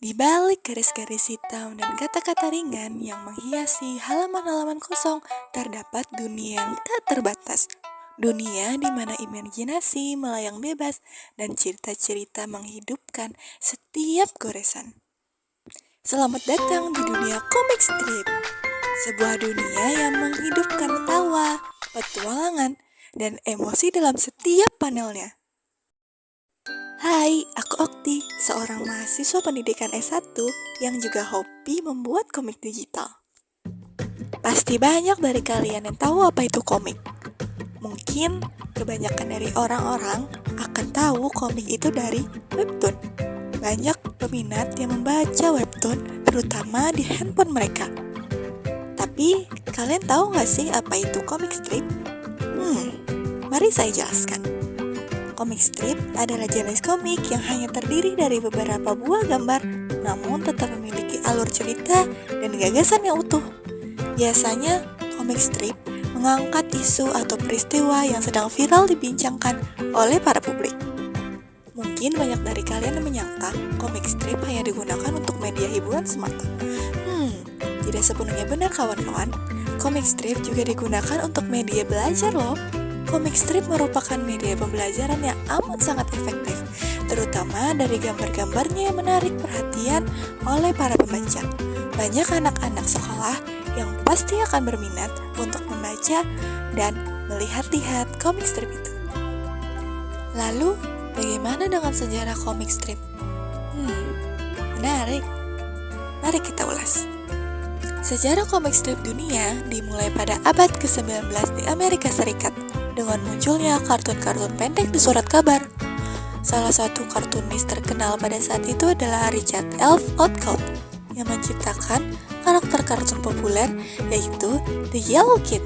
Di balik garis-garis hitam dan kata-kata ringan yang menghiasi halaman-halaman kosong, terdapat dunia yang tak terbatas. Dunia di mana imajinasi melayang bebas dan cerita-cerita menghidupkan setiap goresan. Selamat datang di dunia komik strip, sebuah dunia yang menghidupkan tawa, petualangan, dan emosi dalam setiap panelnya. Hai, aku Okti, seorang mahasiswa pendidikan S1 yang juga hobi membuat komik digital. Pasti banyak dari kalian yang tahu apa itu komik. Mungkin kebanyakan dari orang-orang akan tahu komik itu dari webtoon. Banyak peminat yang membaca webtoon, terutama di handphone mereka. Tapi, kalian tahu nggak sih apa itu komik strip? Mari saya jelaskan. Komik strip adalah jenis komik yang hanya terdiri dari beberapa buah gambar, namun tetap memiliki alur cerita dan gagasan yang utuh. Biasanya, komik strip mengangkat isu atau peristiwa yang sedang viral dibincangkan oleh para publik. Mungkin banyak dari kalian yang menyangka komik strip hanya digunakan untuk media hiburan semata. Tidak sepenuhnya benar kawan-kawan. Komik strip juga digunakan untuk media belajar loh. Komik strip merupakan media pembelajaran yang amat sangat efektif, terutama dari gambar-gambarnya yang menarik perhatian oleh para pembaca. Banyak anak-anak sekolah yang pasti akan berminat untuk membaca dan melihat-lihat komik strip itu. Lalu, bagaimana dengan sejarah komik strip? Menarik. Mari kita ulas. Sejarah komik strip dunia dimulai pada abad ke-19 di Amerika Serikat dengan munculnya kartun-kartun pendek di surat kabar. Salah satu kartunis terkenal pada saat itu adalah Richard L. Outcault yang menciptakan karakter kartun populer yaitu The Yellow Kid.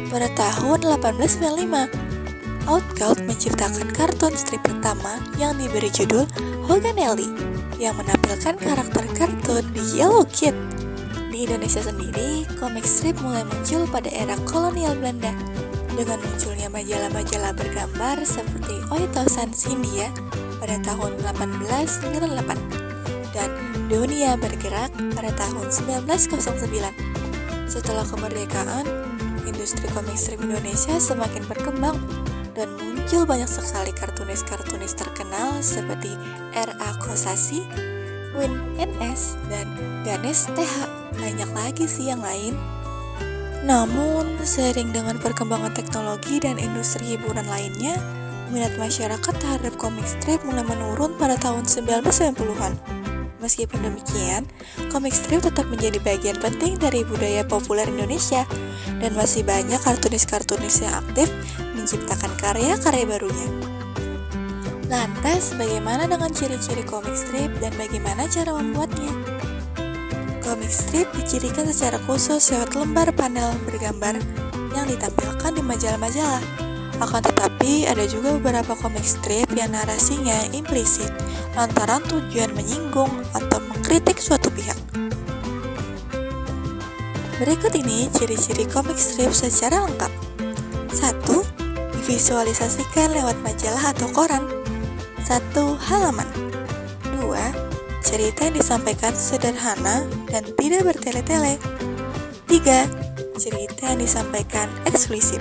Pada tahun 1895, Outcault menciptakan kartun strip pertama yang diberi judul Hoganelli yang menampilkan karakter kartun The Yellow Kid. Di Indonesia sendiri, komik strip mulai muncul pada era kolonial Belanda dengan munculnya majalah-majalah bergambar seperti Oitosan Hindia pada tahun 1898 dan Dunia Bergerak pada tahun 1909. Setelah kemerdekaan, industri komik strip Indonesia semakin berkembang dan muncul banyak sekali kartunis-kartunis terkenal seperti R.A. Kosasi, Win NS, dan Ganesh TH. Banyak lagi sih yang lain. Namun, seiring dengan perkembangan teknologi dan industri hiburan lainnya, minat masyarakat terhadap komik strip mulai menurun pada tahun 1990-an. Meskipun demikian, komik strip tetap menjadi bagian penting dari budaya populer Indonesia, dan masih banyak kartunis-kartunis yang aktif menciptakan karya-karya barunya. Lantas, bagaimana dengan ciri-ciri komik strip dan bagaimana cara membuatnya? Komik strip dicirikan secara khusus lewat lembar panel bergambar yang ditampilkan di majalah-majalah. Akan tetapi, ada juga beberapa komik strip yang narasinya implisit lantaran tujuan menyinggung atau mengkritik suatu pihak. Berikut ini ciri-ciri komik strip secara lengkap. 1. Divisualisasikan lewat majalah atau koran. 1 halaman. 2. Cerita yang disampaikan sederhana dan tidak bertele-tele. 3. Cerita yang disampaikan eksklusif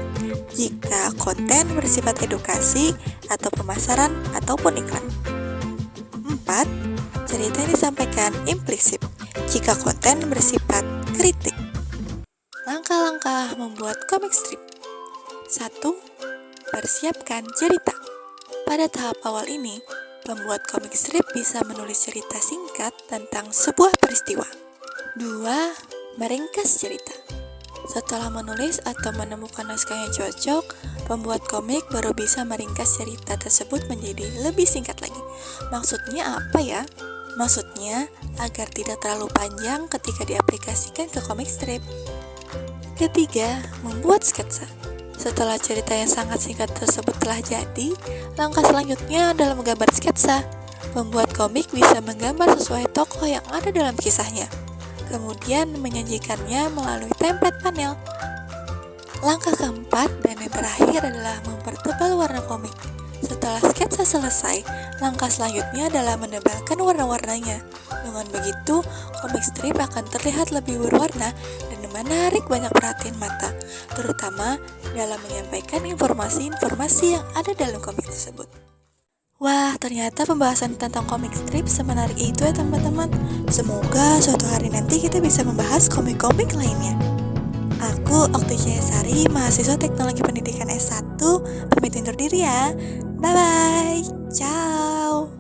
jika konten bersifat edukasi atau pemasaran ataupun iklan. 4. Cerita yang disampaikan implisit jika konten bersifat kritik. Langkah-langkah membuat komik strip. 1. Persiapkan cerita. Pada tahap awal ini, pembuat komik strip bisa menulis cerita singkat tentang sebuah peristiwa. 2. Meringkas cerita. Setelah menulis atau menemukan naskah yang cocok, pembuat komik baru bisa meringkas cerita tersebut menjadi lebih singkat lagi. Maksudnya apa ya? Maksudnya agar tidak terlalu panjang ketika diaplikasikan ke komik strip. Ketiga, membuat sketsa. Setelah cerita yang sangat singkat tersebut telah jadi, langkah selanjutnya adalah menggambar sketsa. Pembuat komik bisa menggambar sesuai tokoh yang ada dalam kisahnya, kemudian menyajikannya melalui template panel. Langkah keempat dan yang terakhir adalah mempertebal warna komik. Setelah sketsa selesai, langkah selanjutnya adalah menebalkan warna-warnanya. Dengan begitu, komik strip akan terlihat lebih berwarna dan menarik banyak perhatian mata, terutama dalam menyampaikan informasi-informasi yang ada dalam komik tersebut. Wah, ternyata pembahasan tentang komik strip semenarik itu ya teman-teman. Semoga suatu hari nanti kita bisa membahas komik-komik lainnya. Aku Okti Sari, mahasiswa Teknologi Pendidikan S1, pamit undur diri ya. Bye-bye, ciao.